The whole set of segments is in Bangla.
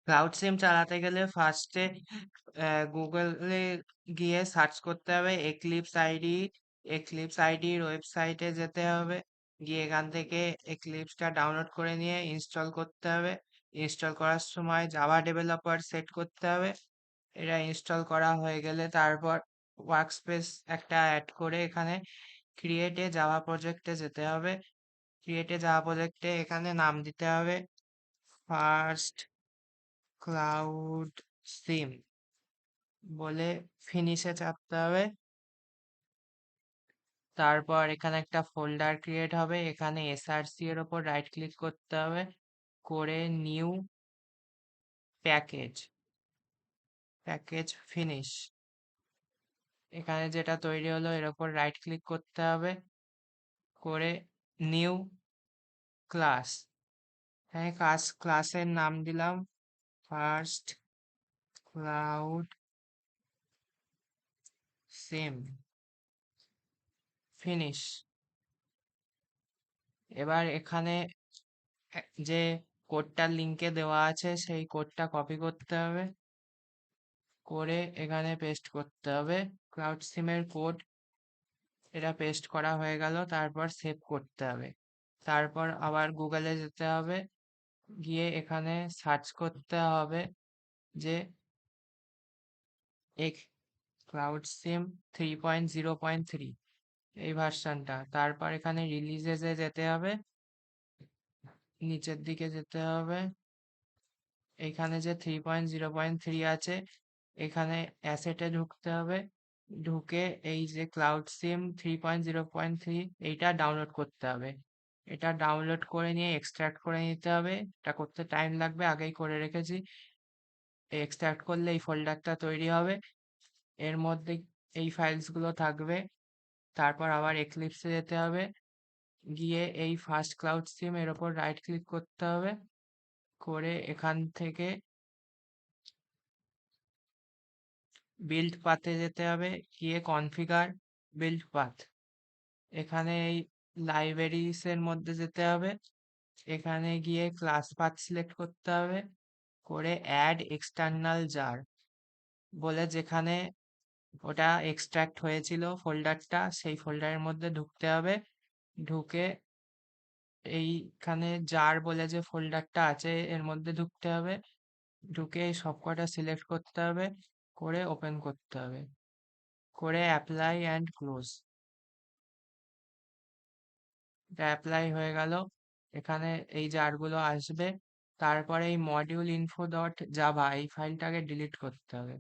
ক্লাউড সিম চালাতে গেলে ফার্স্টে গুগলে গিয়ে সার্চ করতে হবে এক্লিপস আইডির ওয়েবসাইটে যেতে হবে, গিয়ে এখান থেকে এক্লিপসটা ডাউনলোড করে নিয়ে ইনস্টল করতে হবে। ইনস্টল করার সময় জাভা ডেভেলপার সেট করতে হবে। এটা ইনস্টল করা হয়ে গেলে তারপর ওয়ার্কস্পেস একটা অ্যাড করে এখানে ক্রিয়েটে জাভা প্রজেক্টে যেতে হবে। ক্রিয়েটে জাভা প্রজেক্টে এখানে নাম দিতে হবে ফার্স্ট ক্লাউড সিম বলে ফিনিশে চাপতে হবে। তারপর এখানে একটা ফোল্ডার ক্রিয়েট হবে, এখানে এসআরসি এর ওপর রাইট ক্লিক করতে হবে, করে নিউ প্যাকেজ ফিনিশ। এখানে যেটা তৈরি হলো এর ওপর রাইট ক্লিক করতে হবে, করে নিউ ক্লাস। হ্যাঁ, ক্লাসের নাম দিলাম ফার্স্ট ক্লাউড সিম ফিনিশ। এবার এখানে যে কোডটা লিঙ্কে দেওয়া আছে সেই কোডটা কপি করতে হবে, করে এখানে পেস্ট করতে হবে ক্লাউড সিমের কোড। এটা পেস্ট করা হয়ে গেল, তারপর সেভ করতে হবে। তারপর আবার গুগলে যেতে হবে, গিয়ে এখানে সার্চ করতে হবে যে এক ক্লাউড সিম 3.0.3 এই ভার্সানটা। তারপর এখানে রিলিজেসে যেতে হবে, নিচের দিকে যেতে হবে, এখানে যে 3.0.3 আছে এখানে অ্যাসেটে ঢুকতে হবে, ঢুকে এই যে ক্লাউড সিম 3.0.3 এইটা ডাউনলোড করতে হবে। এটা ডাউনলোড করে নিয়ে এক্সট্রাক্ট করে নিতে হবে। এটা করতে টাইম লাগবে, আগেই করে রেখেছি। এক্সট্রাক্ট করলে এই ফোল্ডারটা তৈরি হবে, এর মধ্যে এই ফাইলসগুলো থাকবে। তারপর আবার এক্লিপসে যেতে হবে, গিয়ে এই ফার্স্ট ক্লাউড সিম এর ওপর রাইট ক্লিক করতে হবে, করে এখান থেকে বিল্ড পাথে যেতে হবে, গিয়ে কনফিগার বিল্ড পাথ। এখানে এই লাইব্রেরিজ এর মধ্যে যেতে হবে, এখানে গিয়ে ক্লাস পাথ সিলেক্ট করতে হবে, করে অ্যাড এক্সটার্নাল জার বলে যেখানে ওটা এক্সট্রাক্ট হয়েছিল ফোল্ডারটা সেই ফোল্ডারের মধ্যে ঢুকতে হবে। ঢুকে এইখানে জার বলে যে ফোল্ডারটা আছে এর মধ্যে ঢুকতে হবে, ঢুকে সবকটা সিলেক্ট করতে হবে, করে ওপেন করতে হবে, করে অ্যাপ্লাই অ্যান্ড ক্লোজ। এটা অ্যাপ্লাই হয়ে গেল। এখানে এই জারগুলো আসবে। তারপরে এই মডিউল ইনফো ডট জাভা এই ফাইলটাকে ডিলিট করতে হবে।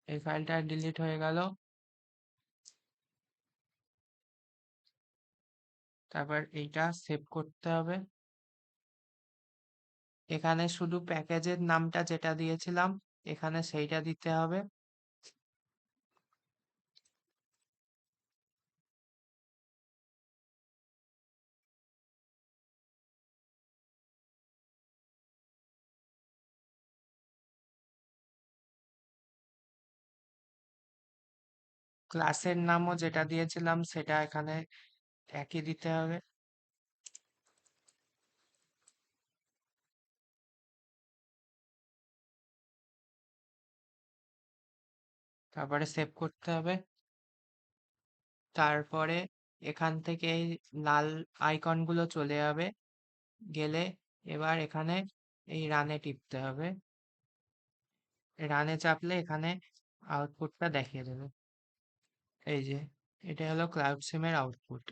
এই ফাইলটা ডিলিট হয়ে গেল। তারপর এইটা সেভ করতে হবে। এখানে শুধু প্যাকেজের নামটা যেটা দিয়েছিলাম এখানে সেইটা দিতে হবে। ক্লাসের নামও যেটা দিয়েছিলাম সেটা এখানে একই দিতে হবে। তারপরে সেভ করতে হবে। তারপরে এখান থেকে এই লাল আইকনগুলো চলে যাবে, গেলে এবার এখানে এই রানে টিপতে হবে। রানে চাপলে এখানে আউটপুটটা দেখিয়ে দেবে। এই যে এটা হলো ক্লাউড সিমের আউটপুট।